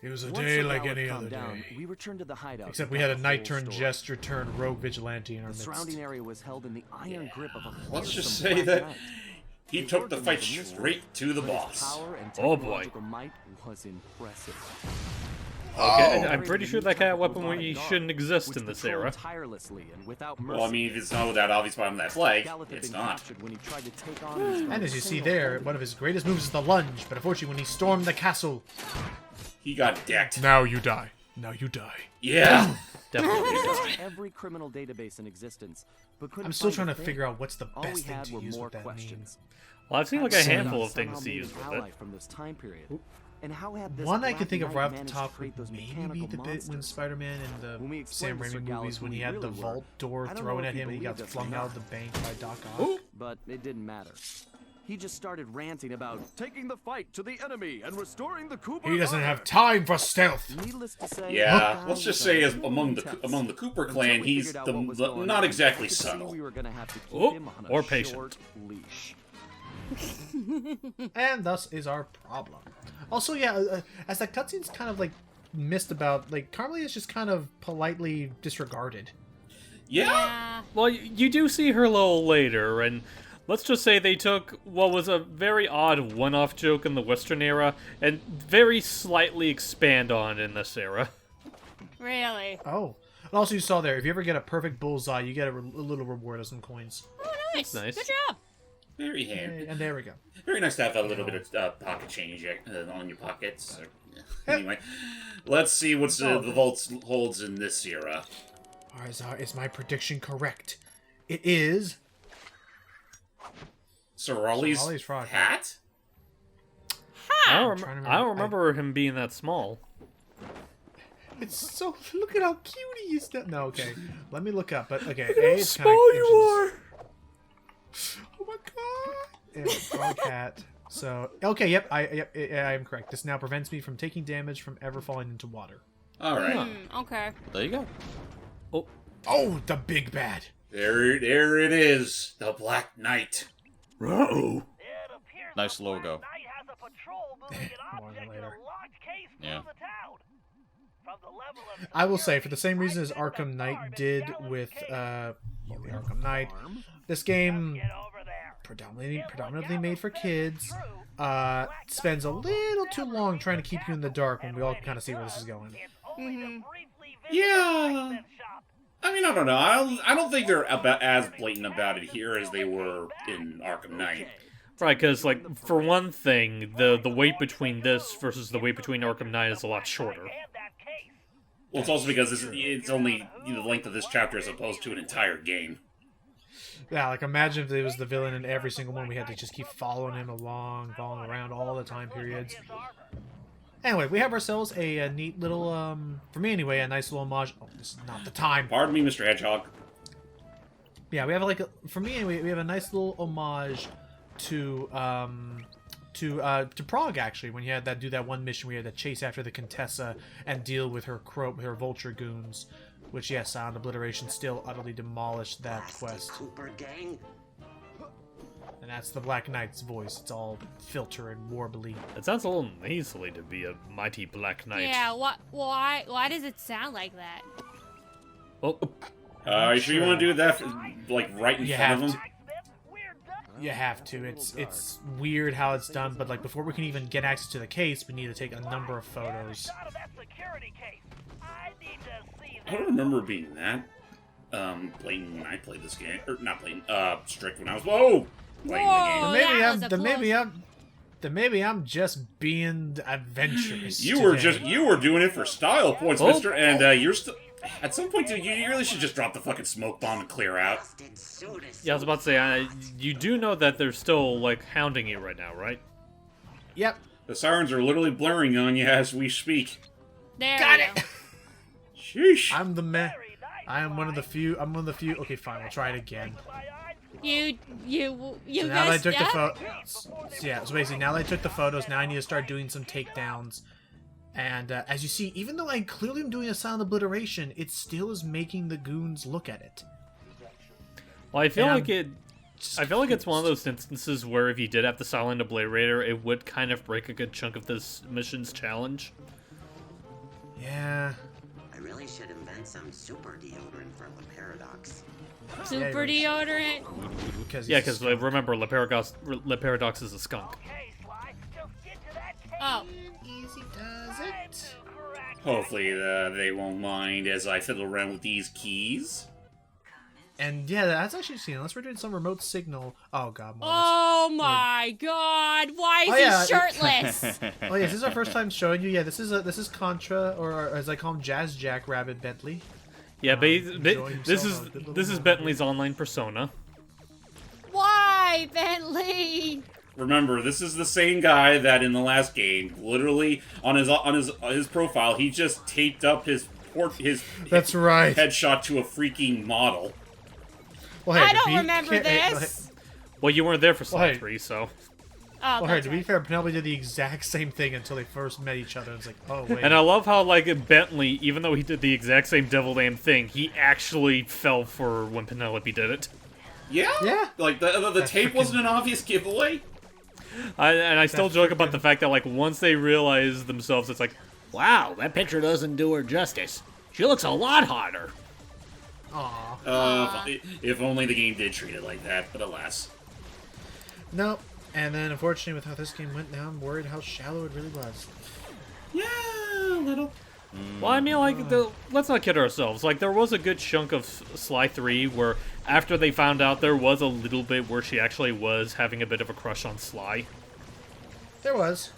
It was a Once day the like Galleth any calmed other down, day. we returned to the hideout. Except and we got had a the knight full turned story. jester turned rogue vigilante in our The midst. surrounding area was held in the iron grip of a Let's just fearsome say black that knight. he His took the origin fight was a mystery, straight to the but his boss. power and Oh, boy. technological might was impressive. Okay, Oh. I'm pretty sure that kind of weaponry shouldn't exist in this era. Tirelessly and without mercy. Well, I mean, if it's not without obvious bottom of that flag, Galleth had it's been not. captured when he tried to take on his And as you see single there, handed. one of his greatest moves is the lunge, but unfortunately when he stormed the castle... He got decked. Now you die. Now you die. Yeah! Definitely. Every criminal database in existence, but couldn't I'm still find trying a to thing. figure out what's the All we best thing had to were use more with that questions. Well, I've seen like a Somehow handful of Somehow things to made use an with ally it. from this time period. And how had this One I Black can think of Knight right off the managed to top create would those maybe be mechanical the bit when monsters? Spider-Man When in we the Sam explained Raimi Mr. Galleth movies, when who he we had the really vault were, door I don't thrown know at if him and he got believed us or flung out of not. the bank by Doc Ock. But it didn't matter. He just started ranting about taking the fight to the enemy and restoring the Cooper. He doesn't honor. have time for stealth! Needless to say, Yeah, the let's guy just was say a as little among intense. the Cooper Until clan, we he's figured out the, what was the going not on, exactly I could see subtle. we were gonna have to keep Oh, him on a or patient. short leash. And thus is our problem. Also, yeah, as that cutscene's kind of like missed about, like, Carmelie is just kind of politely disregarded. Yeah? Well, you do see her a little later, and let's just say they took what was a very odd one-off joke in the Western era and very slightly expand on it in this era. Really? Oh. And also you saw there, if you ever get a perfect bullseye, you get a little reward of some coins. Oh, nice. Nice. Good job. Very handy. And there we go. Very nice to have a little bit of pocket change on your pockets. Anyway, let's see what's the vault holds in this era. Is my prediction correct? It is... Sir Raleigh's Raleigh's frog hat? I I'm don't, trying to I don't remember- remember him being that small. It's so... Look at how cute he is. No, okay. Let me look up. But, okay. A, it's small kinda you are! Oh my god! Yeah, frog hat. So, okay, yep, I am correct. This now prevents me from taking damage from ever falling into water. Alright. Okay. There you go. Oh, Oh, the big bad. There it is. The Black Knight. Row. Nice logo. More than later. Yeah. I will say, for the same reason as Arkham Knight did with the Arkham Knight, this game, predominantly made for kids, spends a little too long trying to keep you in the dark when we all kind of see where this is going. Yeah. I mean, I don't know. I don't think they're as blatant about it here as they were in Arkham Knight. Right, because, like, for one thing, the wait between this versus the wait between Arkham Knight is a lot shorter. Well, it's also because it's only the length of this chapter as opposed to an entire game. Yeah, like imagine if it was the villain in every single one. We had to just keep following him along, following around all the time periods. Anyway, we have ourselves a neat little, for me anyway, a nice little homage. Oh, this is not the time. Pardon me, Mr. Hedgehog. Yeah, we have like, for me anyway, we have a nice little homage to Prague actually, when you had that do that one mission where you had to chase after the Contessa and deal with her vulture goons, which yes, Sound Obliteration still utterly demolished that quest. Cooper gang. And that's the Black Knight's voice. It's all filter and warbly. It sounds a little nasally to be a mighty Black Knight. Yeah, why does it sound like that? Oh, You sure you want to do that, like, right in You front have of him? You have to. It's weird how it's done, but like before we can even get access to the case, we need to take a number of photos. I don't remember being that blatant when I played this game. Or, not blatant, strict when I was, playing the game. Whoa. Then maybe I'm just being adventurous. You today. were doing it for style points, Oh. mister, and you're still... At some point, you really should just drop the fucking smoke bomb and clear out. yeah, I was about to say, you do know that they're still, like, hounding you right now, right? Yep. The sirens are literally blaring on you as we speak. There Got we it. go. Sheesh. I'm the man. I am one of the few. I'm one of the few. Okay, fine. We'll try it again. You So now that I messed took the up? so basically now that I took the photos, now I need to start doing some takedowns. And as you see, even though I clearly am doing a silent obliteration, it still is making the goons look at it. Well, I feel And like it's one of those instances where if you did have the silent obliterator, it would kind of break a good chunk of this mission's challenge. Yeah. I really should invent some super deodorant for the paradox. Super deodorant. Because remember, Leparadox is a skunk. Oh. Easy does it. Hopefully they won't mind as I fiddle around with these keys. And yeah, that's actually seen. Unless we're doing some remote signal. Oh god. Oh my god! Why is Oh, yeah. he shirtless? Oh yeah, this is our first time showing you. Yeah, this is Contra, or as I call him, Jazz Jack Rabbit Bentley. Yeah, enjoying this himself is a good little this is moment. Bentley's online persona. Why, Bentley? Remember, this is the same guy that in the last game, literally on his profile, he just taped up his That's right. headshot to a freaking model. Well, hey, I to don't be- remember hey, this. Well, you weren't there for Well, hey. Slide 3, so... Oh, Well, hey, that's to be right. fair, Penelope did the exact same thing until they first met each other. It's like, oh wait. And I love how, like, Bentley, even though he did the exact same devil damn thing, he actually fell for when Penelope did it. Yeah? Yeah. Like, the tape wasn't an obvious giveaway? I still joke about the fact that, like, once they realize themselves, it's like, Wow, that picture doesn't do her justice. She looks a lot hotter. Aw. If only the game did treat it like that, but alas. Nope. And then, unfortunately, with how this game went, now I'm worried how shallow it really was. Yeah, a little. well, I mean, like, let's not kid ourselves. Like, there was a good chunk of Sly 3 where, after they found out, there was a little bit where she actually was having a bit of a crush on Sly. There was.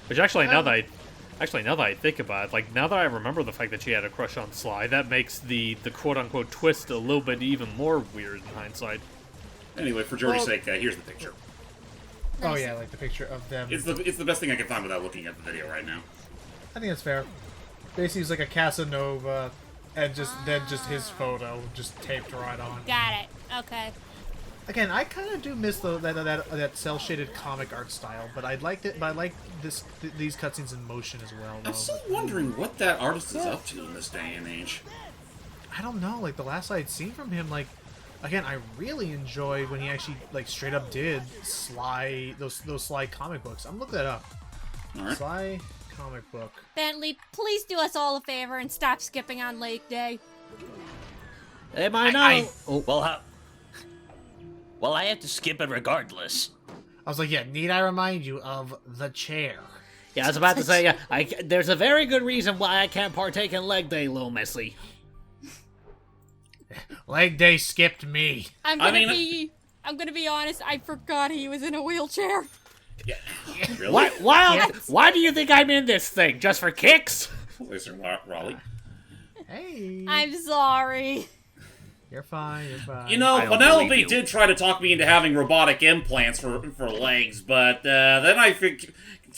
Which actually, now that I think about it, like, now that I remember the fact that she had a crush on Sly, that makes the quote-unquote twist a little bit even more weird in hindsight. Anyway, for Jordy's sake, here's the picture. Oh yeah, like the picture of them. It's the best thing I can find without looking at the video right now. I think that's fair. Basically, it's like a Casanova, and then just his photo just taped right on. Got it. Okay. Again, I kind of do miss that cel shaded comic art style, but I liked it. But I like these cutscenes in motion as well. I'm Though. still wondering what that artist is up to in this day and age. I don't know. Like the last I had seen from him, like again, I really enjoyed when he actually like straight up did Sly those Sly comic books. I'm looking that up. All right. Sly comic book. Bentley, please do us all a favor and stop skipping on Lake Day. Am I not? Oh, well, I have to skip it regardless. I was like, yeah. Need I remind you of the chair? Yeah, I was about to say, yeah, there's a very good reason why I can't partake in leg day, Lil Missy. Leg day skipped me. I'm gonna be honest. I forgot he was in a wheelchair. Yeah. Really? Why do you think I'm in this thing? Just for kicks? Listen, Raleigh. Hey. I'm sorry. You're fine. You're fine. You know, I don't Penelope believe you. did try to talk me into having robotic implants for legs, but then I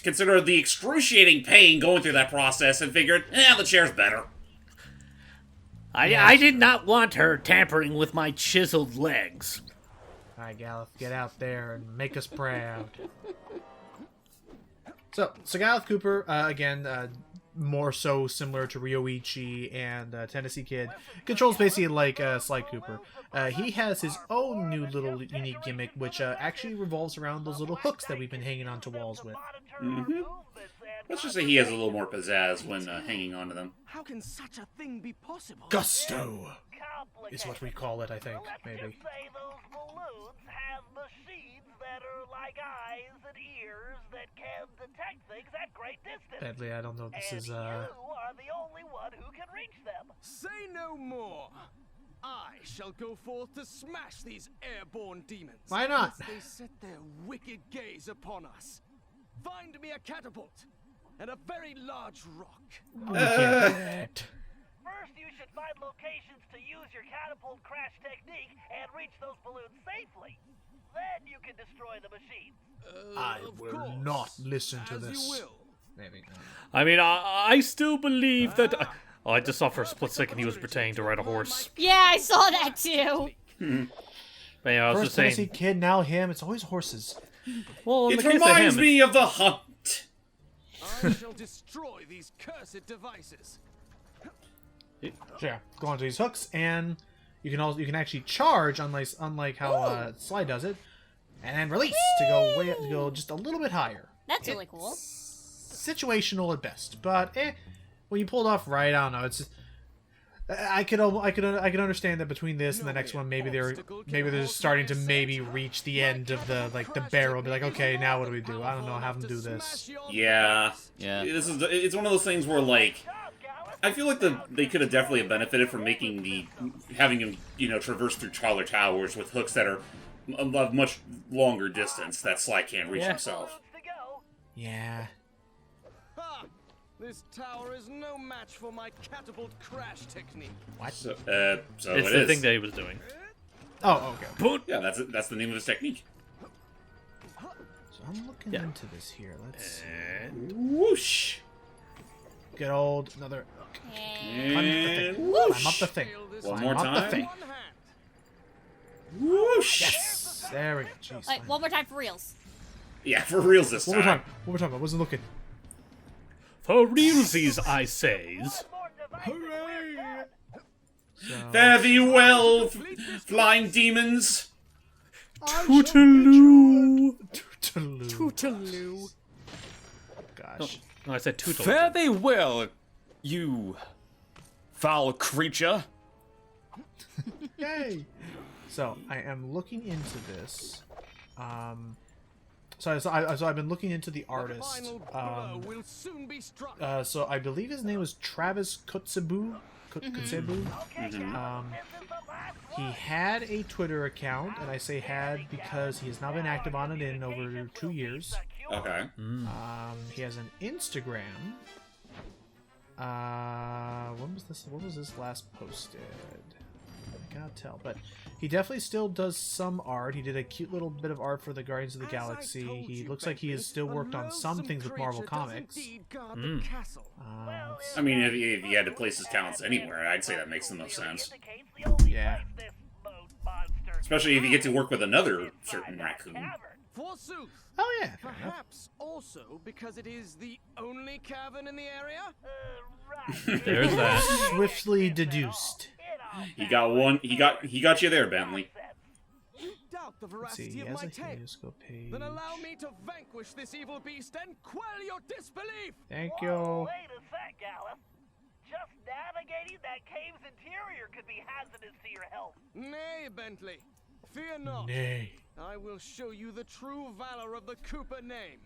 considered the excruciating pain going through that process and figured, the chair's better. I did not want her tampering with my chiseled legs. All right, Galleth, get out there and make us proud. So Galleth Cooper, again, more so similar to Ryoichi and Tennessee Kid, controls basically like Sly Cooper. He has his own new little unique gimmick, which actually revolves around those little hooks that we've been hanging onto walls with. Mm-hmm. Let's just say he has a little more pizzazz when hanging onto them. How can such a thing be possible? Gusto is what we call it, I think, maybe. Say those balloons have machines that are like eyes and ears that can detect things at great distance. Bentley, I don't know if this is, You are the only one who can reach them. Say no more. I shall go forth to smash these airborne demons. Why not? As they set their wicked gaze upon us. Find me a catapult and a very large rock. We can't do that. First, you should find locations to use your catapult crash technique and reach those balloons safely. Then you can destroy the machines. I Of will course. not listen to As this. you will. Maybe. I mean, I still believe that... I just saw for a split second he was pretending to ride a horse. Yeah, I saw that too. But yeah, I was First just saying... Tennessee Kid, now him. It's always horses. Well, in It the case of reminds him, me of the hunt. I shall destroy these cursed devices. So yeah, go onto these hooks, and you can actually charge, unlike how Sly does it, and then release to go just a little bit higher. That's really cool. situational at best. But when you pulled off right, I don't know. It's I could understand that between this and the next one, maybe they're starting to maybe reach the end of the barrel. Be like, okay, now what do we do? I don't know. Have them do this. Yeah. Yeah. It's one of those things where, like, I feel like they could have definitely benefited from having him, traverse through taller towers with hooks that are of much longer distance that Sly can't reach himself. Yeah. Ha! This tower is no match for my catapult crash technique. What? So It's it the is. thing that he was doing. Oh, okay. Boom. Yeah, that's the name of his technique. So I'm looking into this here. Let's see. Whoosh. Good old another. And Climb whoosh. up the thing. One Climb more up the time. thing. One hand. Whoosh. Yes. There we go. Jeez. Wait, fine. one more time for reals. Yeah, for reals this One more time. time. One more time. I wasn't looking. For realsies, I says. Hooray! So, Fare thee well, flying demons. Tootaloo. Toodaloo. Tootaloo. Gosh. No, I said tootle. Fare thee well, you foul creature. Yay! So I am looking into this. So I've been looking into the artist. Final blow will soon be struck. So I believe his name was Travis Kutsebu. Kutsebu. He had a Twitter account, and I say had because he has not been active on it in over 2 years. Okay. He has an Instagram. When was this? What was this last posted? I can't tell, but he definitely still does some art. He did a cute little bit of art for the Guardians of the Galaxy. He looks like he has still worked on some things with Marvel Comics. I mean, if he had to place his talents anywhere, I'd say that makes the most sense. Yeah. Especially if you get to work with another certain raccoon. Forsooth. Oh yeah. Fair enough. Perhaps also because it is the only cavern in the area? There's that. Swiftly deduced. He got one. He got you there, Bentley. You doubt the Let's see. veracity He of has my a tale. Helioscope page. Then allow me to vanquish this evil beast and quell your disbelief! Thank Whoa, you. wait a sec, Galleth. Just navigating that cave's interior could be hazardous to your health. Nay, Bentley. Fear not. Nay. I will show you the true valor of the Cooper name.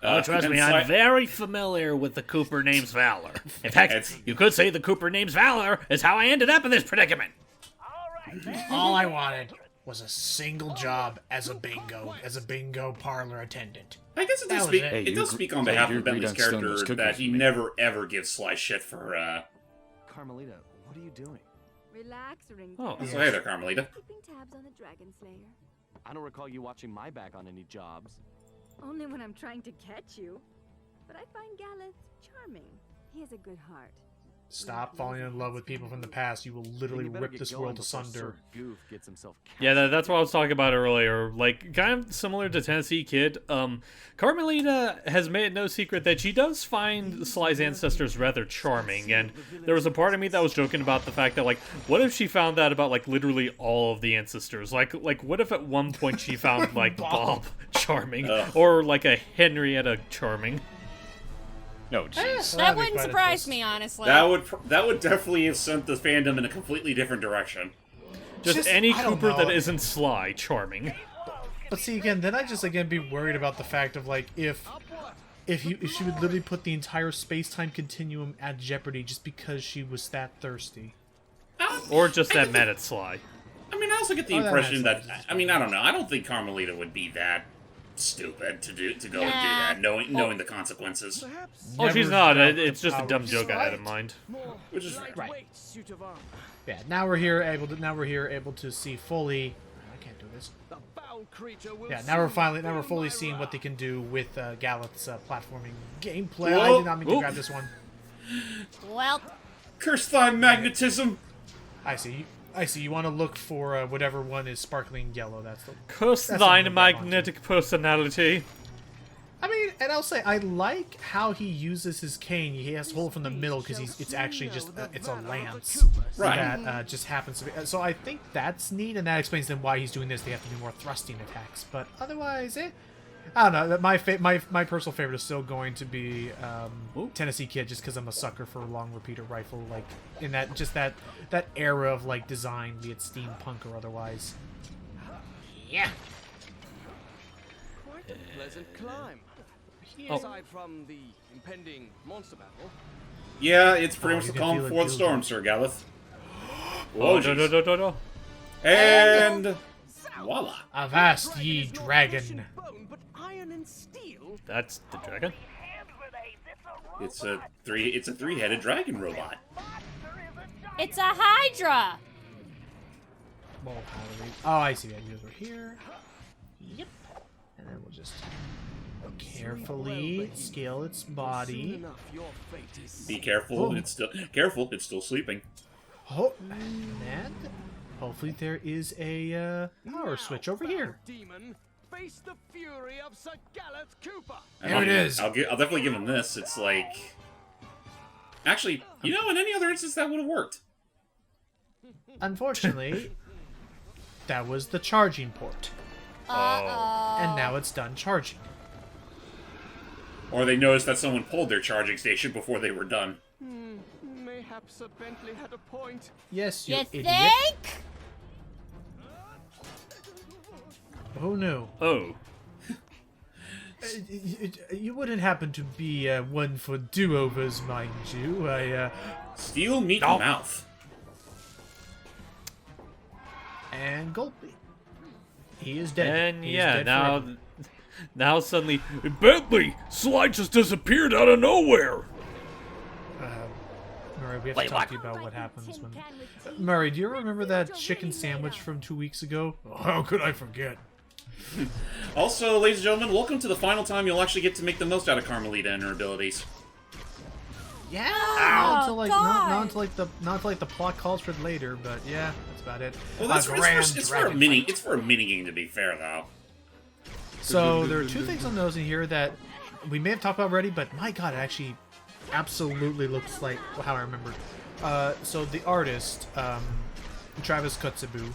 Oh, trust me, I'm very familiar with the Cooper name's valor. In fact, you could say the Cooper name's valor is how I ended up in this predicament. All I wanted was a single job as a bingo parlor attendant. I guess it does That was speak. it. It does speak on behalf of Bentley's character that he never ever gives Sly shit for. Carmelita, what are you doing? Relax, Ring. Oh, So hey there, Carmelita. Keeping tabs on the Dragon Slayer. I don't recall you watching my back on any jobs. Only when I'm trying to catch you. But I find Galleth charming. He has a good heart. Stop falling in love with people from the past. You will literally rip this world asunder. Goof gets himself yeah, that's what I was talking about earlier. Like, kind of similar to Tennessee Kid. Carmelita has made no secret that she does find Sly's ancestors rather charming, and there was a part of me that was joking about the fact that, like, what if she found that about, like, literally all of the ancestors? Like, what if at one point she found, like, Bob charming, or, like, a Henrietta charming? No, jeez. That wouldn't surprise me, honestly. That would definitely have sent the fandom in a completely different direction. Just any Cooper that isn't Sly charming. But see, again, then I just be worried about the fact of, like, if she would literally put the entire space-time continuum at jeopardy just because she was that thirsty. Or just that mad at Sly. I mean, I also get the impression that I don't know. I don't think Carmelita would be that stupid to go and do that, knowing the consequences. Oh, she's not. It's just a dumb joke I had in mind. Which is right. Yeah. Now we're here able to see fully. I can't do this. Yeah. Now we're fully seeing what they can do with Galleth's platforming gameplay. I did not mean to grab this one. Well, curse thy magnetism. I see. You want to look for whatever one is sparkling yellow. That's Curse thine magnetic personality. I mean, and I'll say I like how he uses his cane. He has to hold it from the middle because it's actually just it's a lance that just happens to be. So I think that's neat, and that explains then why he's doing this. They have to do more thrusting attacks, but otherwise, I don't know. My personal favorite is still going to be Tennessee Kid, just because I'm a sucker for a long repeater rifle, like in that era of like design, be it steampunk or otherwise. Yeah. Quite a pleasant climb. Aside from the impending monster battle. Yeah, it's pretty much you the can calm feel it before the storm, building. Sir Galleth. Oh, Whoa, no. And voila. Avast ye dragon! Bone, but iron and steel. That's the dragon. It's a three-headed dragon robot. It's a Hydra! Well, oh, I see. That we're here. Yep. And then we'll just carefully scale its body. Be careful. It's still sleeping. Oh, and hopefully there is a power switch over here. Demon, face the fury of Sir Galleth Cooper. There it is. I'll definitely give him this. It's like, actually, in any other instance that would have worked. Unfortunately, that was the charging port, and now it's done charging. Or they noticed that someone pulled their charging station before they were done. Mayhaps Sir Bentley had a point. Yes, you idiot. Think? Oh no. Oh. You wouldn't happen to be one for do-overs, mind you. Steel meat mouth. And Goldby. He is dead. And He is yeah, dead now forever. now suddenly Bentley Slide just disappeared out of nowhere. Murray, we have to talk to you about what happens when... Murray, do you remember that chicken sandwich from 2 weeks ago? Oh, how could I forget? Also, ladies and gentlemen, welcome to the final time you'll actually get to make the most out of Carmelita and her abilities. Yeah, Oh, until like God. not until like the plot calls for it later, but yeah, that's about it. Well, it's for a dragon mini. fight. It's for a mini game, to be fair, though. So there are two things on those in here that we may have talked about already, but my God, it actually absolutely looks like how I remembered. So the artist, Travis Kotzebu,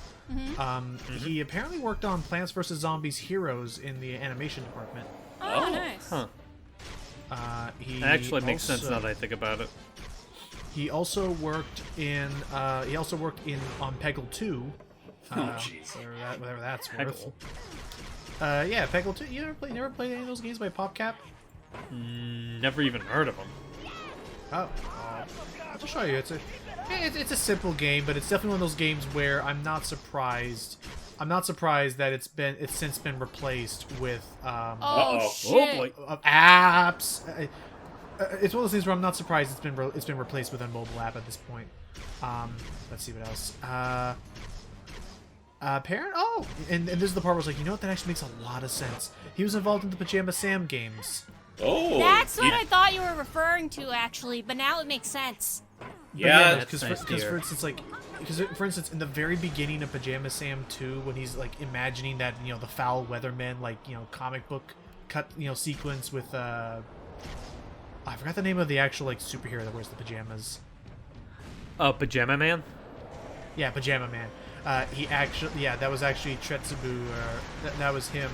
he apparently worked on Plants vs. Zombies Heroes in the animation department. Oh, nice. Huh. He That actually makes sense also- now that I think about it. He also worked in on Peggle 2. Oh, jeez. Whatever that's worth. Peggle. Yeah, Peggle 2. You never played any of those games by PopCap? Never even heard of them. Oh, I'll just show you. It's a simple game, but it's definitely one of those games where I'm not surprised. I'm not surprised that it's since been replaced with Oh, shit. Oh boy. apps. It's one of those things where I'm not surprised it's been replaced with a mobile app at this point. Let's see what else. Parent. Oh, and this is the part where it's like, you know what? That actually makes a lot of sense. He was involved in the Pajama Sam games. Oh, That's what I thought you were referring to, actually, but now it makes sense. Yeah, because nice to hear. for instance, in the very beginning of Pajama Sam 2, when he's like imagining that the foul weatherman comic book cut sequence with I forgot the name of the actual superhero that wears the pajamas. Oh, Pajama Man? Yeah, Pajama Man. That was actually Tretsubu. That was him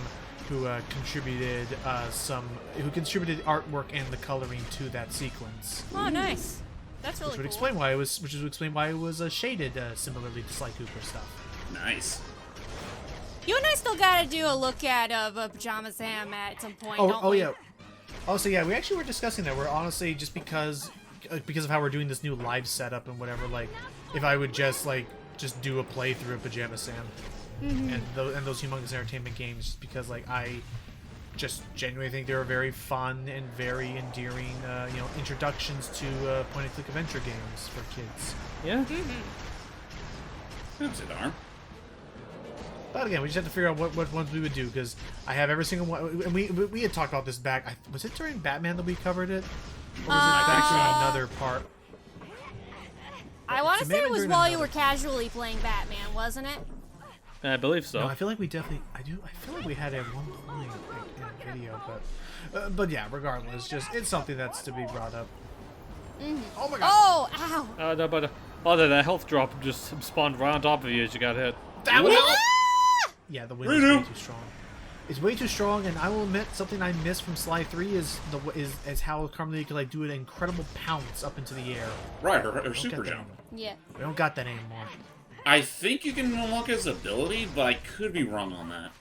who contributed artwork and the coloring to that sequence. Oh, nice. That's really Which would cool. explain why it was shaded similarly to Sly Cooper stuff. nice. You and I still gotta do a look at Pajama Sam at some point, don't we? Yeah. Also, yeah, we actually were discussing that. We're honestly just because of how we're doing this new live setup and whatever. Like, if I would just do a playthrough of Pajama Sam and those Humongous Entertainment games, just because I just genuinely think they were very fun and very endearing, introductions to point-and-click adventure games for kids. Yeah. Oops, it arm. But again, we just have to figure out what ones we would do, because I have every single one. And we had talked about this back. Was it during Batman that we covered it? Or was it back during another part? I want to It say may have it been was during while you another- were casually playing Batman, wasn't it? I believe so. No, I feel like we definitely. I feel like we had it at one point in a video, but yeah. Regardless, it's something that's to be brought up. Oh my God! Oh, ow! No, but that health drop just spawned right on top of you as you got hit. That was. Yeah, the wind is way too strong. is way too strong, and I will admit something I missed from Sly 3 is how Carmelita can like do an incredible pounce up into the air. Right, her super jump. Yeah. We don't got that anymore. I think you can unlock his ability, but I could be wrong on that.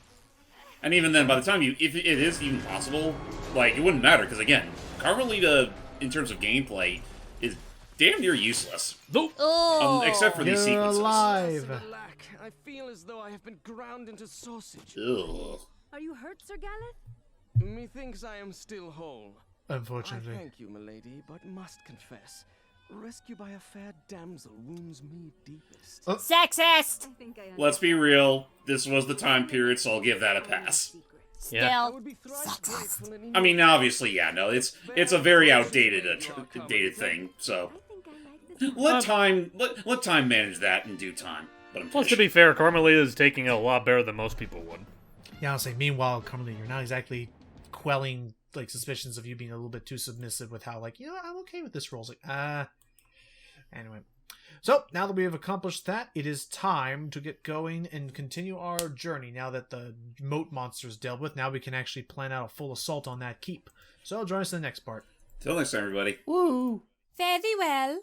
And even then, by the time if it is even possible, like, it wouldn't matter, because again, Carmelita, in terms of gameplay, is damn near useless. Nope. Except for these sequences. Alive. Alack, I feel as though I have been ground into sausage. Ugh. Are you hurt, Sir Galleth? Methinks I am still whole. Unfortunately. I thank you, milady, but must confess, rescue by a fair damsel wounds me deepest. Sexist! I think I Let's be real, this was the time period, so I'll give that a pass. Still. I would be thrice grateful in I mean, obviously, yeah, no, it's a very outdated dated thing, so let time manage that in due time. But I'm Plus, to be fair, Carmelita is taking it a lot better than most people would. Yeah, I'll say. Meanwhile, Carmelita, you're not exactly quelling like suspicions of you being a little bit too submissive with how like, you know, I'm okay with this role. It's like, anyway. So, now that we have accomplished that, it is time to get going and continue our journey. Now that the moat monster is dealt with, now we can actually plan out a full assault on that keep. So, join us in the next part. Till next time, everybody. Woo! Very well.